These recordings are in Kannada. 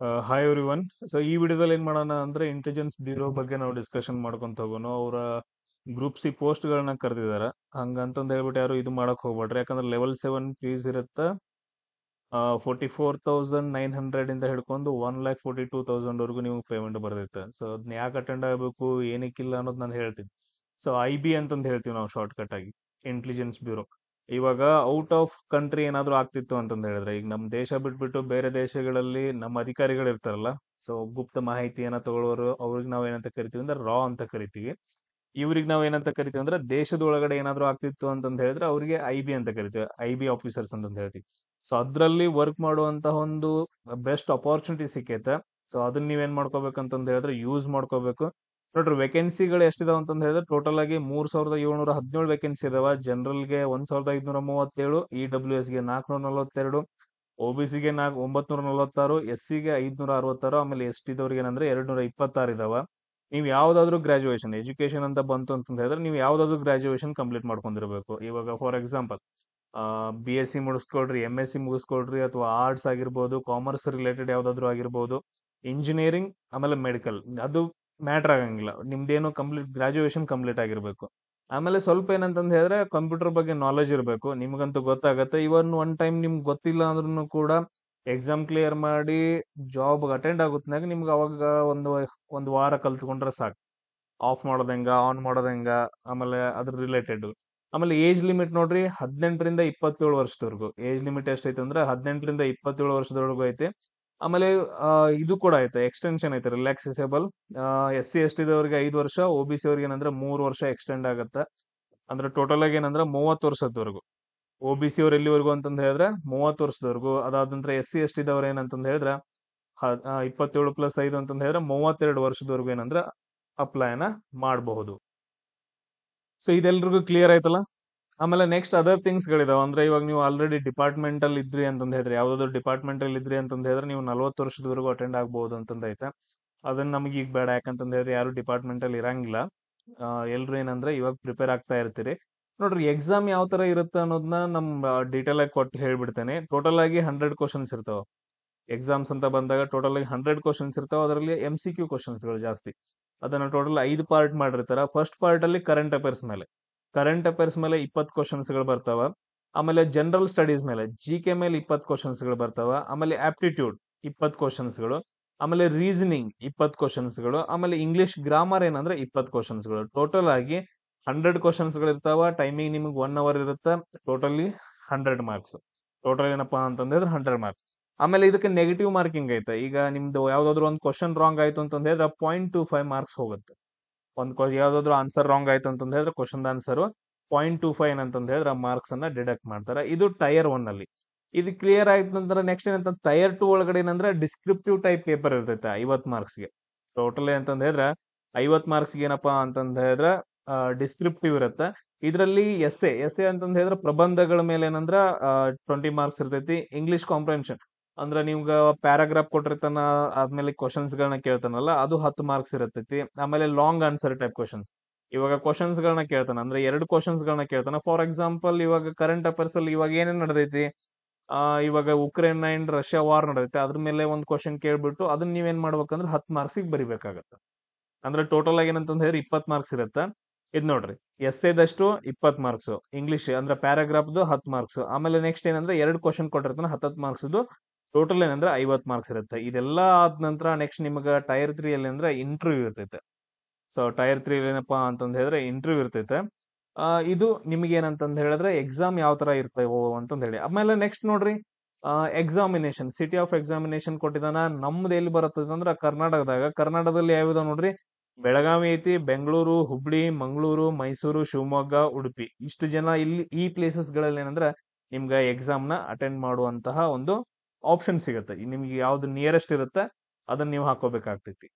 Hi every one. ಸೊ ಈ ವಿಡಿಯೋದಲ್ಲಿ ಏನ್ ಮಾಡೋಣ ಅಂದ್ರೆ ಇಂಟೆಲಿಜೆನ್ಸ್ ಬ್ಯೂರೋ ಬಗ್ಗೆ ನಾವು ಡಿಸ್ಕಷನ್ ಮಾಡ್ಕೊಂತ ಹೋಗೋಣ. ಅವರ ಗ್ರೂಪ್ ಸಿ ಪೋಸ್ಟ್ ಗಳನ್ನ ಕರೆದಿದ್ದಾರೆ. ಹಂಗಂತಂದ್ ಹೇಳ್ಬಿಟ್ಟು ಯಾರು ಇದು ಮಾಡಕ್ ಹೋಗ್ಬೇಡ್ರಿ, ಯಾಕಂದ್ರೆ ಲೆವೆಲ್ 7 ಫೀಸ್ ಇರುತ್ತೆ. 44,900 ಇಂದ ಹಿಡ್ಕೊಂಡು 1,42,000 ವರೆಗೂ ನೀವು ಪೇಮೆಂಟ್ ಬರ್ತೈತೆ. ಸೊ ಅದನ್ನ ಯಾಕೆ ಅಟೆಂಡ್ ಆಗಬೇಕು, ಏನಕ್ಕಿಲ್ಲ ಅನ್ನೋದು ನಾನು ಹೇಳ್ತೀನಿ. ಸೊ IB ಅಂತಂದ್ ಹೇಳ್ತೀವಿ ನಾವು ಶಾರ್ಟ್ ಕಟ್ ಆಗಿ, ಇಂಟೆಲಿಜೆನ್ಸ್ ಬ್ಯೂರೋ. ಇವಾಗ ಔಟ್ ಆಫ್ ಕಂಟ್ರಿ ಏನಾದ್ರು ಆಗ್ತಿತ್ತು ಅಂತಂದ್ ಹೇಳಿದ್ರೆ, ಈಗ ನಮ್ಮ ದೇಶ ಬಿಟ್ಬಿಟ್ಟು ಬೇರೆ ದೇಶಗಳಲ್ಲಿ ನಮ್ಮ ಅಧಿಕಾರಿಗಳು ಇರ್ತಾರಲ್ಲ, ಸೊ ಗುಪ್ತ ಮಾಹಿತಿಯನ್ನ ತಗೊಳ್ಳೋರು, ಅವ್ರಿಗೆ ನಾವ್ ಏನಂತ ಕರಿತೀವಿ ಅಂದ್ರೆ ರಾ ಅಂತ ಕರಿತೀವಿ. ಇವ್ರಿಗೆ ನಾವ್ ಏನಂತ ಕರಿತೀವಿ ಅಂದ್ರೆ ದೇಶದ ಒಳಗಡೆ ಏನಾದ್ರು ಆಗ್ತಿತ್ತು ಅಂತಂದ್ ಹೇಳಿದ್ರೆ ಅವ್ರಿಗೆ IB ಅಂತ ಕರಿತೀವಿ, IB ಆಫೀಸರ್ಸ್ ಅಂತಂದ್ ಹೇಳ್ತೀವಿ. ಸೊ ಅದ್ರಲ್ಲಿ ವರ್ಕ್ ಮಾಡುವಂತಹ ಒಂದು ಬೆಸ್ಟ್ ಅಪಾರ್ಚುನಿಟಿ ಸಿಕ್ಕೈತೆ. ಸೊ ಅದನ್ನ ನೀವೇನ್ ಮಾಡ್ಕೋಬೇಕಂತಂದ್ ಹೇಳಿದ್ರೆ ಯೂಸ್ ಮಾಡ್ಕೋಬೇಕು. ನೋಡ್ರಿ, ವೇಕೆನ್ಸಿಗಳು ಎಷ್ಟಿದಾವ ಅಂತಂದ್ ಹೇಳಿದ್ರೆ ಟೋಟಲ್ ಆಗಿ 3,717 ವೇಕೆನ್ಸಿ ಇದಾವ. ಜನರಲ್ಗೆ 1,537, EWS ಗೆ 442, OBC ಗೆ 946, SC ಗೆ 566, ಆಮೇಲೆ ST ದವ್ರಿಗೆ ಏನಂದ್ರೆ 226 ಇದಾವ. ನೀವು ಯಾವ್ದಾದ್ರು ಗ್ರಾಜುಯೇಷನ್ ಎಜುಕೇಶನ್ ಅಂತ ಬಂತು ಅಂತ ಹೇಳಿದ್ರೆ ನೀವು ಯಾವ್ದಾದ್ರು ಗ್ರಾಜುಯೇಷನ್ ಕಂಪ್ಲೀಟ್ ಮಾಡ್ಕೊಂಡಿರ್ಬೇಕು. ಇವಾಗ ಫಾರ್ ಎಕ್ಸಾಂಪಲ್ BSc ಮುಗಿಸ್ಕೊಳ್ರಿ, MSc ಮುಗಿಸ್ಕೊಳ್ರಿ, ಅಥವಾ ಆರ್ಟ್ಸ್ ಆಗಿರ್ಬೋದು, ಕಾಮರ್ಸ್ ರಿಲೇಟೆಡ್ ಯಾವ್ದಾದ್ರು ಆಗಿರ್ಬೋದು, ಇಂಜಿನಿಯರಿಂಗ್, ಆಮೇಲೆ ಮೆಡಿಕಲ್, ಅದು ಮ್ಯಾಟರ್ ಆಗಂಗಿಲ್ಲ. ನಿಮ್ದೇನು ಕಂಪ್ಲೀಟ್ ಗ್ರಾಜುಯೇಷನ್ ಕಂಪ್ಲೀಟ್ ಆಗಿರ್ಬೇಕು. ಆಮೇಲೆ ಸ್ವಲ್ಪ ಏನಂತಂದ್ ಹೇಳಿದ್ರೆ ಕಂಪ್ಯೂಟರ್ ಬಗ್ಗೆ ನಾಲೆಜ್ ಇರಬೇಕು. ನಿಮ್ಗಂತೂ ಗೊತ್ತಾಗತ್ತೆ. ಇವನ್ ಒನ್ ಟೈಮ್ ನಿಮ್ಗೆ ಗೊತ್ತಿಲ್ಲ ಅಂದ್ರೂ ಕೂಡ ಎಕ್ಸಾಮ್ ಕ್ಲಿಯರ್ ಮಾಡಿ ಜಾಬ್ ಅಟೆಂಡ್ ಆಗುತ್ತನಾಗ ನಿಮ್ಗೆ ಅವಾಗ ಒಂದು ವಾರ ಕಲ್ತ್ಕೊಂಡ್ರೆ ಸಾಕು. ಆಫ್ ಮಾಡೋದ್ ಹೆಂಗ, ಆನ್ ಮಾಡೋದ್ ಹೆಂಗ, ಆಮೇಲೆ ಅದ್ರ ರಿಲೇಟೆಡ್. ಆಮೇಲೆ ಏಜ್ ಲಿಮಿಟ್ ನೋಡ್ರಿ, 18ರಿಂದ 27 ವರ್ಷದವರೆಗೂ ಏಜ್ ಲಿಮಿಟ್ ಎಷ್ಟೈತೆ ಅಂದ್ರೆ 18ರಿಂದ 27 ವರ್ಷದವರೆಗೂ ಐತೆ. ಆಮೇಲೆ ಇದು ಕೂಡ ಐತೆ, ಎಕ್ಸ್ಟೆನ್ಷನ್ ಐತೆ, ರಿಲ್ಯಾಕ್ಸೇಬಲ್. SC ST ದವ್ರಿಗೆ 5 ವರ್ಷ, OBC ಅವ್ರಿಗೆ ಏನಂದ್ರೆ 3 ವರ್ಷ ಎಕ್ಸ್ಟೆಂಡ್ ಆಗತ್ತೆ. ಅಂದ್ರೆ ಟೋಟಲ್ ಆಗಿ ಏನಂದ್ರೆ 30 ವರ್ಷದವರೆಗೂ. OBC ಅವ್ರು ಎಲ್ಲಿವರೆಗೂ ಅಂತಂದ್ ಹೇಳಿದ್ರೆ 30 ವರ್ಷದವರೆಗೂ. ಅದಾದ ನಂತರ SC ST ದವ್ರು ಏನಂತಂದ್ ಹೇಳಿದ್ರೆ 27+5 ಅಂತಂದ್ ಹೇಳಿದ್ರೆ 32 ವರ್ಷದವರೆಗೂ ಏನಂದ್ರೆ ಅಪ್ಲೈನ ಮಾಡಬಹುದು. ಸೊ ಇದೆಲ್ರಿಗೂ ಕ್ಲಿಯರ್ ಆಯ್ತಲ್ಲ. ಆಮೇಲೆ ನೆಕ್ಸ್ಟ್ ಅದರ್ ಥಿಂಗ್ಸ್ ಗಳಿದಾವ. ಅಂದ್ರೆ ಇವಾಗ ನೀವು ಆಲ್ರೆಡಿ ಡಿಪಾರ್ಟ್ಮೆಂಟ್ ಅಲ್ಲಿ ಇದ್ರಿ ಅಂತಂದ್ ಹೇಳಿದ್ರೆ, ಯಾವ್ದಾದ್ರು ಡಿಪಾರ್ಟ್ಮೆಂಟ್ ಅಲ್ಲಿ ಇದ್ರಿ ಅಂತಂದ್ ಹೇಳಿದ್ರೆ ನೀವು 40 ವರ್ಷದವರೆಗೂ ಅಟೆಂಡ್ ಆಗ್ಬಹುದು ಅಂತಂದ್ ಐತೆ. ಅದನ್ನ ನಮಗೆ ಈಗ ಬೇಡ, ಯಾಕಂತಂದ್ ಹೇಳಿದ್ರೆ ಯಾರು ಡಿಪಾರ್ಟ್ಮೆಂಟ್ ಅಲ್ಲಿ ಇರಂಗಿಲ್ಲ. ಎಲ್ರು ಏನಂದ್ರೆ ಇವಾಗ ಪ್ರಿಪೇರ್ ಆಗ್ತಾ ಇರ್ತೀರಿ. ನೋಡ್ರಿ, ಎಕ್ಸಾಮ್ ಯಾವ ತರ ಇರುತ್ತೆ ಅನ್ನೋದನ್ನ ನಮ್ ಡೀಟೇಲ್ ಆಗಿ ಕೊಟ್ಟು ಹೇಳ್ಬಿಡ್ತೇನೆ. ಟೋಟಲ್ ಆಗಿ 100 ಕ್ವಶನ್ಸ್ ಇರ್ತಾವ. ಎಕ್ಸಾಮ್ಸ್ ಅಂತ ಬಂದಾಗ ಟೋಟಲ್ ಆಗಿ 100 ಕ್ವಶನ್ಸ್ ಇರ್ತಾವ. ಅದರಲ್ಲಿ MCQ ಕ್ವಶನ್ಸ್ ಗಳು ಜಾಸ್ತಿ. ಅದನ್ನ ಟೋಟಲ್ 5 ಪಾರ್ಟ್ ಮಾಡಿರ್ತಾರ. ಫಸ್ಟ್ ಪಾರ್ಟ್ ಅಲ್ಲಿ ಕರೆಂಟ್ ಅಫೇರ್ಸ್ ಮೇಲೆ 20 ಕ್ವಶನ್ಸ್ ಗಳು ಬರ್ತಾವ. ಆಮೇಲೆ ಜನರಲ್ ಸ್ಟಡೀಸ್ ಮೇಲೆ, GK ಮೇಲೆ 20 ಕ್ವಶನ್ಸ್ ಗಳು ಬರ್ತಾವ. ಆಮೇಲೆ ಆಪ್ಟಿಟ್ಯೂಡ್ 20 ಕ್ವಶನ್ಸ್ ಗಳು. ಆಮೇಲೆ ರೀಸನಿಂಗ್ 20 ಕ್ವಶನ್ಸ್ ಗಳು. ಆಮೇಲೆ ಇಂಗ್ಲಿಷ್ ಗ್ರಾಮರ್ ಏನಂದ್ರೆ 20 ಕ್ವಶನ್ಸ್ ಗಳು. ಟೋಟಲ್ ಆಗಿ 100 ಕ್ವಶನ್ಸ್ ಗಳು ಇರ್ತಾವ. ಟೈಮಿಂಗ್ ನಿಮಗೆ 1 ಅವರ್ ಇರುತ್ತೆ. Totally 100 marks. ಟೋಟಲ್ ಏನಪ್ಪಾ ಅಂತಂದ್ರೆ 100 ಮಾರ್ಕ್ಸ್. ಆಮೇಲೆ ಇದಕ್ಕೆ ನೆಗೆಟಿವ್ ಮಾರ್ಕಿಂಗ್ ಐತೆ. ಈಗ ನಿಮ್ದು ಯಾವ್ದಾದ್ರು ಒಂದು ಕ್ವಶನ್ ರಾಂಗ್ ಆಯ್ತು ಅಂತಂದ್ ಹೇಳಿದ್ರೆ 0.25 ಮಾರ್ಕ್ಸ್ ಹೋಗುತ್ತೆ. ಯಾವ್ದಾದ್ರು ಆನ್ಸರ್ ರಾಂಗ್ ಆಯ್ತು ಅಂತಂದ್ ಹೇಳಿದ್ರೆ ಕ್ವಶನ್ ಆನ್ಸರ್ 0.25 ಏನಂತಂದ್ ಹೇಳಿದ್ರೆ ಮಾರ್ಕ್ಸ್ ಅನ್ನ ಡಿಡಕ್ಟ್ ಮಾಡ್ತಾರೆ. ಇದು ಟೈರ್ 1 ಅಲ್ಲಿ. ಇದು ಕ್ಲಿಯರ್ ಆಯ್ತು ನಂತರ ನೆಕ್ಸ್ಟ್ ಏನಂತ ಟೈರ್ 2 ಒಳಗಡೆ ಏನಂದ್ರೆ ಡಿಸ್ಕ್ರಿಪ್ಟಿವ್ ಟೈಪ್ ಪೇಪರ್ ಇರ್ತೈತೆ 50 ಮಾರ್ಕ್ಸ್ಗೆ. ಟೋಟಲ್ ಅಂತಂದ್ ಹೇಳಿದ್ರೆ 50 ಮಾರ್ಕ್ಸ್ಗೆ ಏನಪ್ಪಾ ಅಂತಂದ್ ಹೇಳಿದ್ರೆ ಡಿಸ್ಕ್ರಿಪ್ಟಿವ್ ಇರುತ್ತೆ. ಇದರಲ್ಲಿ ಎಸ್ಎ ಅಂತಂದ್ ಹೇಳಿದ್ರೆ ಪ್ರಬಂಧಗಳ ಮೇಲೆ ಏನಂದ್ರ 20 ಮಾರ್ಕ್ಸ್ ಇರ್ತೈತಿ. ಇಂಗ್ಲಿಷ್ ಕಾಂಪ್ರೆನ್ಷನ್ ಅಂದ್ರೆ ನಿಮ್ಗ ಪ್ಯಾರಾಗ್ರಾಫ್ ಕೊಟ್ಟಿರ್ತಾನ, ಆದ್ಮೇಲೆ ಕ್ವಶನ್ಸ್ ಗಳನ್ನ ಕೇಳ್ತಾನಲ್ಲ, ಅದು 10 ಮಾರ್ಕ್ಸ್ ಇರತೈತಿ. ಆಮೇಲೆ ಲಾಂಗ್ ಆನ್ಸರ್ ಟೈಪ್ ಕ್ವಶನ್ಸ್. ಇವಾಗ ಕ್ವಶನ್ಸ್ ಗಳನ್ನ ಕೇಳ್ತಾನ ಅಂದ್ರೆ 2 ಕ್ವಶನ್ಸ್ ಗಳನ್ನ ಕೇಳ್ತಾನ. ಫಾರ್ ಎಕ್ಸಾಂಪಲ್ ಇವಾಗ ಕರೆಂಟ್ ಅಫೇರ್ಸ್ ಅಲ್ಲಿ ಇವಾಗ ಏನೇನ್ ನಡೆದೈತಿ, ಇವಾಗ ಉಕ್ರೇನ್ ಅಂಡ್ ರಷ್ಯಾ ವಾರ್ ನಡೆದೈತೆ, ಅದ್ರ ಮೇಲೆ ಒಂದು ಕ್ವಶನ್ ಕೇಳ್ಬಿಟ್ಟು ಅದನ್ನ ನೀವೇನ್ ಮಾಡ್ಬೇಕಂದ್ರೆ 10 ಮಾರ್ಕ್ಸಿಗೆ ಬರಿಬೇಕಾಗತ್ತೆ. ಅಂದ್ರೆ ಟೋಟಲ್ ಆಗಿ ಏನಂತಂದ್ ಹೇಳಿದ್ರೆ 20 ಮಾರ್ಕ್ಸ್ ಇರುತ್ತೆ. ಇದ್ ನೋಡ್ರಿ, ಎಸ್ಸೆದಷ್ಟು 20 ಮಾರ್ಕ್ಸ್, ಇಂಗ್ಲಿಷ್ ಅಂದ್ರೆ ಪ್ಯಾರಾಗ್ರಾಫ್ದು 10 ಮಾರ್ಕ್ಸ್, ಆಮೇಲೆ ನೆಕ್ಸ್ಟ್ ಏನಂದ್ರೆ 2 ಕ್ವಶನ್ ಕೊಟ್ಟಿರ್ತಾನೆ 10 ಮಾರ್ಕ್ಸ್. ಟೋಟಲ್ ಏನಂದ್ರೆ 50 ಮಾರ್ಕ್ಸ್ ಇರುತ್ತೆ. ಇದೆಲ್ಲ ಆದ ನಂತರ ನೆಕ್ಸ್ಟ್ ನಿಮ್ಗೆ ಟೈರ್ 3 ಅಲ್ಲಿ ಅಂದ್ರೆ ಇಂಟರ್ವ್ಯೂ ಇರ್ತೈತೆ. ಸೊ ಟೈರ್ 3 ಏನಪ್ಪಾ ಅಂತಂದ್ ಹೇಳಿದ್ರೆ ಇಂಟರ್ವ್ಯೂ ಇರ್ತೈತೆ. ಇದು ನಿಮ್ಗೆ ಏನಂತಂದ್ ಹೇಳಿದ್ರೆ ಎಕ್ಸಾಮ್ ಯಾವ ತರ ಇರ್ತೇವೋ ಅಂತಂದ್ ಹೇಳಿ. ಆಮೇಲೆ ನೆಕ್ಸ್ಟ್ ನೋಡ್ರಿ, ಎಕ್ಸಾಮಿನೇಷನ್, ಸಿಟಿ ಆಫ್ ಎಕ್ಸಾಮಿನೇಷನ್ ಕೊಟ್ಟಿದಾನ. ನಮ್ದು ಎಲ್ಲಿ ಬರುತ್ತದೆ ಅಂದ್ರೆ ಕರ್ನಾಟಕದಲ್ಲಿ ಯಾವ್ದು ನೋಡ್ರಿ, ಬೆಳಗಾವಿ ಐತಿ, ಬೆಂಗಳೂರು, ಹುಬ್ಳಿ, ಮಂಗಳೂರು, ಮೈಸೂರು, ಶಿವಮೊಗ್ಗ, ಉಡುಪಿ. ಇಷ್ಟು ಜನ ಇಲ್ಲಿ ಈ ಪ್ಲೇಸಸ್ ಗಳಲ್ಲಿ ಏನಂದ್ರೆ ನಿಮ್ಗೆ ಎಕ್ಸಾಮ್ ನ ಅಟೆಂಡ್ ಮಾಡುವಂತಹ ಒಂದು ಆಪ್ಷನ್ ಸಿಗುತ್ತೆ. ನಿಮ್ಗೆ ಯಾವ್ದು ನಿಯರೆಸ್ಟ್ ಇರುತ್ತೆ ಅದನ್ನ ನೀವು ಹಾಕೋಬೇಕಾಗ್ತೈತಿ.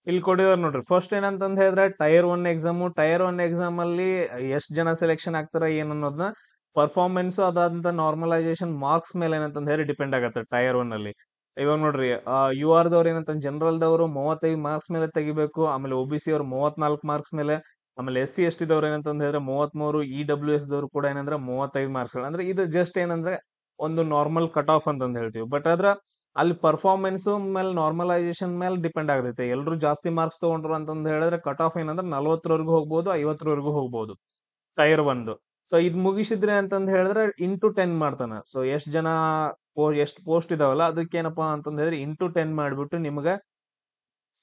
ಇಲ್ಲಿ ಕೊಟ್ಟಿದಾರೆ ನೋಡ್ರಿ, ಫಸ್ಟ್ ಏನಂತಂದ್ ಹೇಳಿದ್ರೆ ಟೈರ್ 1 ಎಕ್ಸಾಮ್ ಅಲ್ಲಿ ಎಷ್ಟ್ ಜನ ಸೆಲೆಕ್ಷನ್ ಆಗ್ತಾರ ಏನ್ ಅನ್ನೋದನ್ನ ಪರ್ಫಾರ್ಮೆನ್ಸ್, ಅದಾದಂತ ನಾರ್ಮಲೈಸೇಷನ್ ಮಾರ್ಕ್ಸ್ ಮೇಲೆ ಏನಂತಂದ್ ಹೇಳಿ ಡಿಪೆಂಡ್ ಆಗತ್ತೆ ಟೈರ್ 1 ಅಲ್ಲಿ. ಇವಾಗ ನೋಡ್ರಿ, UR ದವ್ರು ಏನಂತ ಜನರಲ್ ದವರು 35 ಮಾರ್ಕ್ಸ್ ಮೇಲೆ ತೆಗಿಬೇಕು. ಆಮೇಲೆ OBC ಅವ್ರು 34 ಮಾರ್ಕ್ಸ್ ಮೇಲೆ. ಆಮೇಲೆ SC ST ದವ್ರು ಏನಂತಂದ್ ಹೇಳಿದ್ರೆ 33, EWS ದವ್ರು ಕೂಡ ಏನಂದ್ರೆ 35 ಮಾರ್ಕ್ಸ್. ಅಂದ್ರೆ ಇದು ಜಸ್ಟ್ ಏನಂದ್ರೆ ಒಂದು ನಾರ್ಮಲ್ ಕಟ್ ಆಫ್ ಅಂತಂದ್ ಹೇಳ್ತೀವಿ. ಬಟ್ ಅದ್ರ ಅಲ್ಲಿ ಪರ್ಫಾರ್ಮೆನ್ಸ್ ಮೇಲೆ ನಾರ್ಮಲೈಸೇಷನ್ ಮೇಲೆ ಡಿಪೆಂಡ್ ಆಗತೈತೆ. ಎಲ್ರು ಜಾಸ್ತಿ ಮಾರ್ಕ್ಸ್ ತಗೊಂಡ್ರು ಅಂತಂದ್ ಹೇಳಿದ್ರೆ ಕಟ್ ಆಫ್ ಏನಂದ್ರೆ 40ವರೆಗೂ ಹೋಗ್ಬೋದು, 50ವರೆಗೂ ಹೋಗ್ಬೋದು ಟೈರ್ 1. ಸೊ ಇದ್ ಮುಗಿಸಿದ್ರೆ ಅಂತಂದ್ ಹೇಳಿದ್ರೆ ಇಂಟು 10 ಮಾಡ್ತಾನ. ಸೊ ಎಷ್ಟ್ ಜನ ಎಷ್ಟ್ ಪೋಸ್ಟ್ ಇದಾವಲ್ಲ ಅದಕ್ಕೇನಪ್ಪಾ ಅಂತಂದ್ ಹೇಳಿದ್ರೆ ಇಂಟು 10 ಮಾಡ್ಬಿಟ್ಟು ನಿಮ್ಗ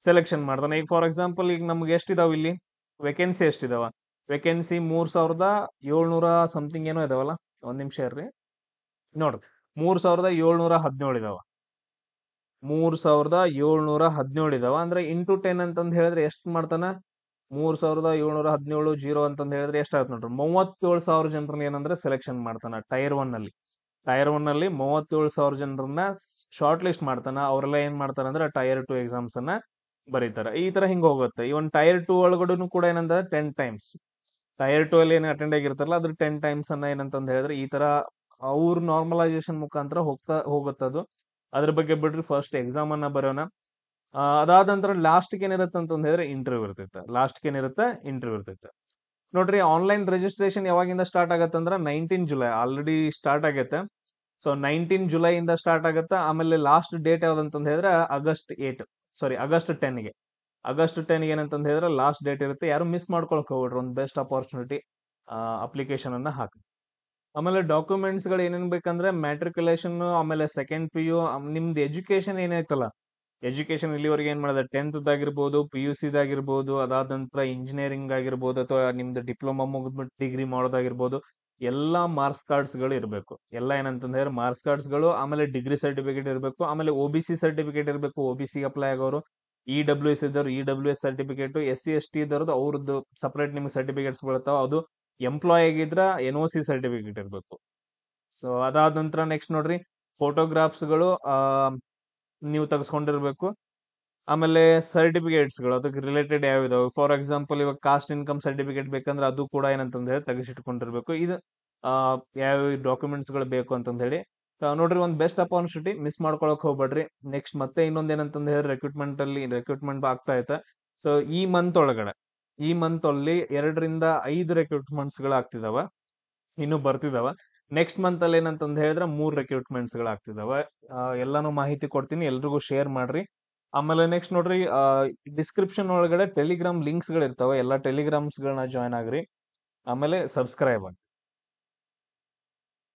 ಸೆಲೆಕ್ಷನ್ ಮಾಡ್ತಾನೆ. ಈಗ ಫಾರ್ ಎಕ್ಸಾಂಪಲ್ ಈಗ ನಮ್ಗೆ ಎಷ್ಟಿದಾವ ಇಲ್ಲಿ ವೇಕೆನ್ಸಿ ಎಷ್ಟಿದಾವ? ವೇಕೆನ್ಸಿ 3700 ಸಮಥಿಂಗ್ ಏನೋ ಇದಾವಲ್ಲ. ಒಂದ್ ನಿಮಿಷ ಇರ್ರಿ ನೋಡ್ರಿ, 3717 ಇದಾವ. 3717 ಇದಾವ ಅಂದ್ರೆ ಇಂಟು 10 ಅಂತಂದ್ ಹೇಳಿದ್ರೆ ಎಷ್ಟ್ ಮಾಡ್ತಾನ? 3717 0 ಅಂತಂದ್ ಹೇಳಿದ್ರೆ ಎಷ್ಟಾಗುತ್ತೆ ನೋಡ್ರಿ, 37,000 ಜನರನ್ನ ಏನಂದ್ರೆ ಸೆಲೆಕ್ಷನ್ ಮಾಡ್ತಾನ ಟೈರ್ 1 ಅಲ್ಲಿ. ಟೈರ್ 1 ಅಲ್ಲಿ 37,000 ಜನರನ್ನ ಶಾರ್ಟ್ ಲಿಸ್ಟ್ ಮಾಡ್ತಾನ. ಅವರೆಲ್ಲ ಏನ್ ಮಾಡ್ತಾರ ಅಂದ್ರೆ ಟೈರ್ 2 ಎಕ್ಸಾಮ್ಸ್ ಅನ್ನ ಬರೀತಾರ. ಈ ತರ ಹಿಂಗ್ ಹೋಗುತ್ತೆ. ಇವನ್ ಟೈರ್ 2 ಒಳಗಡೆನು ಕೂಡ ಏನಂದ್ರೆ 10 ಟೈಮ್ಸ್ ಟೈರ್ 2 ಅಲ್ಲಿ ಏನ್ ಅಟೆಂಡ್ ಆಗಿರ್ತಾರಲ್ಲ ಅದ್ರ 10 ಟೈಮ್ಸ್ ಅನ್ನ ಏನಂತಂದ್ ಹೇಳಿದ್ರೆ ಈ ತರ ಅವ್ರ ನಾರ್ಮಲೈಸೇಷನ್ ಮುಖಾಂತರ ಹೋಗುತ್ತದು. ಅದ್ರ ಬಗ್ಗೆ ಬಿಡ್ರಿ, ಫಸ್ಟ್ ಎಕ್ಸಾಮ್ ಅನ್ನ ಬರೋಣ. ಅದಾದ ನಂತರ ಲಾಸ್ಟ್ ಏನಿರುತ್ತೆ ಅಂತಂದ್ ಹೇಳಿದ್ರೆ ಇಂಟರ್ವ್ಯೂ ಇರ್ತೈತೆ. ಲಾಸ್ಟ್ ಏನಿರುತ್ತೆ ಇಂಟರ್ವ್ಯೂ ಇರ್ತೈತೆ. ನೋಡ್ರಿ, ಆನ್ಲೈನ್ ರಿಜಿಸ್ಟ್ರೇಷನ್ ಯಾವಾಗಿಂದ ಸ್ಟಾರ್ಟ್ ಆಗತ್ತಂದ್ರ 19 ಜುಲೈ ಆಲ್ರೆಡಿ ಸ್ಟಾರ್ಟ್ ಆಗೈತೆ. ಸೊ 19 ಜುಲೈ ಇಂದ ಸ್ಟಾರ್ಟ್ ಆಗತ್ತೆ. ಆಮೇಲೆ ಲಾಸ್ಟ್ ಡೇಟ್ ಯಾವ್ದಂತಂದ್ ಹೇಳಿದ್ರೆ ಆಗಸ್ಟ್ 10ಗೆ. ಆಗಸ್ಟ್ 10ಗೆ ಏನಂತಂದ್ ಹೇಳಿದ್ರೆ ಲಾಸ್ಟ್ ಡೇಟ್ ಇರುತ್ತೆ. ಯಾರು ಮಿಸ್ ಮಾಡ್ಕೊಳಕ್ ಹೋಗ್ಬಿಡ್ರಿ, ಒಂದು ಬೆಸ್ಟ್ ಅಪಾರ್ಚುನಿಟಿ ಅಪ್ಲಿಕೇಶನ್ ಅನ್ನ ಹಾಕಿ. ಆಮೇಲೆ ಡಾಕ್ಯುಮೆಂಟ್ಸ್ ಗಳು ಏನೇನ್ ಬೇಕಂದ್ರೆ ಮ್ಯಾಟ್ರಿಕ್ಯುಲೇಷನ್, ಆಮೇಲೆ ಸೆಕೆಂಡ್ PU, ನಿಮ್ದು ಎಜುಕೇಶನ್ ಏನೈತಲ್ಲ, ಎಜುಕೇಶನ್ ಇಲ್ಲಿವರೆಗೆ ಏನ್ ಮಾಡಿದ್ರೆ 10th ಆಗಿರ್ಬೋದು, PUC ದಾಗಿರ್ಬೋದು, ಅದಾದ ನಂತರ ಇಂಜಿನಿಯರಿಂಗ್ ಆಗಿರ್ಬೋದು, ಅಥವಾ ನಿಮ್ದು ಡಿಪ್ಲೊಮಾ ಮುಗಿದ್ಬಿಟ್ಟು ಡಿಗ್ರಿ ಮಾಡೋದಾಗಿರ್ಬೋದು, ಎಲ್ಲಾ ಮಾರ್ಕ್ಸ್ ಕಾರ್ಡ್ಸ್ ಗಳು ಇರಬೇಕು. ಎಲ್ಲ ಏನಂತಂದ್ರೆ ಮಾರ್ಕ್ಸ್ ಕಾರ್ಡ್ಸ್ ಗಳು, ಆಮೇಲೆ ಡಿಗ್ರಿ ಸರ್ಟಿಫಿಕೇಟ್ ಇರಬೇಕು, ಆಮೇಲೆ OBC ಸರ್ಟಿಫಿಕೇಟ್ ಇರಬೇಕು. OBC ಅಪ್ಲೈ ಆಗೋರು, EWS ಇದ್ದವರು EWS ಸರ್ಟಿಫಿಕೇಟ್, SC ST ಇದ್ದವ್ರದ್ದು ಅವ್ರದ್ದು ಸಪರೇಟ್ ನಿಮ್ಗೆ ಸರ್ಟಿಫಿಕೇಟ್ಸ್ ಬೀಳ್ತಾವ. ಅದು ಎಂಪ್ಲಾಯ್ ಆಗಿದ್ರ NOC ಸರ್ಟಿಫಿಕೇಟ್ ಇರಬೇಕು. ಸೊ ಅದಾದ ನಂತರ ನೆಕ್ಸ್ಟ್ ನೋಡ್ರಿ, ಫೋಟೋಗ್ರಾಫ್ಸ್ ಗಳು ನೀವು ತೆಗೆಸ್ಕೊಂಡಿರ್ಬೇಕು. ಆಮೇಲೆ ಸರ್ಟಿಫಿಕೇಟ್ಸ್ ಗಳು ಅದಕ್ಕೆ ರಿಲೇಟೆಡ್ ಯಾವ ಇದಾವೆ. ಫಾರ್ ಎಕ್ಸಾಂಪಲ್ ಇವಾಗ ಕಾಸ್ಟ್ ಇನ್ಕಮ್ ಸರ್ಟಿಫಿಕೇಟ್ ಬೇಕಂದ್ರೆ ಅದು ಕೂಡ ಏನಂತಂದ್ರೆ ತೆಗೆಸಿಟ್ಕೊಂಡಿರ್ಬೇಕು. ಇದು ಯಾವ ಡಾಕ್ಯುಮೆಂಟ್ಸ್ ಗಳು ಬೇಕು ಅಂತಂದ್ ಹೇಳಿ ನೋಡ್ರಿ. ಒಂದ್ ಬೆಸ್ಟ್ ಅಪಾರ್ಚುನಿಟಿ, ಮಿಸ್ ಮಾಡ್ಕೊಳಕ್ ಹೋಗ್ಬೇಡ್ರಿ. ನೆಕ್ಸ್ಟ್ ಮತ್ತೆ ಇನ್ನೊಂದ್ ಏನಂತಂದ್ ಹೇಳಿ ರೆಕ್ರೂಟ್ಮೆಂಟ್ ಆಗ್ತಾ ಐತೆ. ಸೊ ಈ ಮಂತ್ ಅಲ್ಲಿ 2 ರಿಂದ 5 ರೆಕ್ರೂಟ್ಮೆಂಟ್ಸ್ ಗಳು ಆಗ್ತಿದಾವ, ಇನ್ನು ಬರ್ತಿದಾವ. ನೆಕ್ಸ್ಟ್ ಮಂತ್ ಅಲ್ಲಿ ಏನಂತಂದ್ ಹೇಳಿದ್ರೆ 3 ರೆಕ್ರೂಟ್ಮೆಂಟ್ಸ್ ಗಳು ಆಗ್ತಿದಾವ. ಎಲ್ಲಾನು ಮಾಹಿತಿ ಕೊಡ್ತೀನಿ, ಎಲ್ರಿಗೂ ಶೇರ್ ಮಾಡ್ರಿ. ಆಮೇಲೆ ನೆಕ್ಸ್ಟ್ ನೋಡ್ರಿ, ಡಿಸ್ಕ್ರಿಪ್ಷನ್ ಒಳಗಡೆ ಟೆಲಿಗ್ರಾಮ್ ಲಿಂಕ್ಸ್ ಗಳು ಇರ್ತಾವ. ಎಲ್ಲಾ ಟೆಲಿಗ್ರಾಮ್ಸ್ ಗಳನ್ನ ಜಾಯ್ನ್ ಆಗ್ರಿ, ಆಮೇಲೆ ಸಬ್ಸ್ಕ್ರೈಬ್ ಆಗಿ.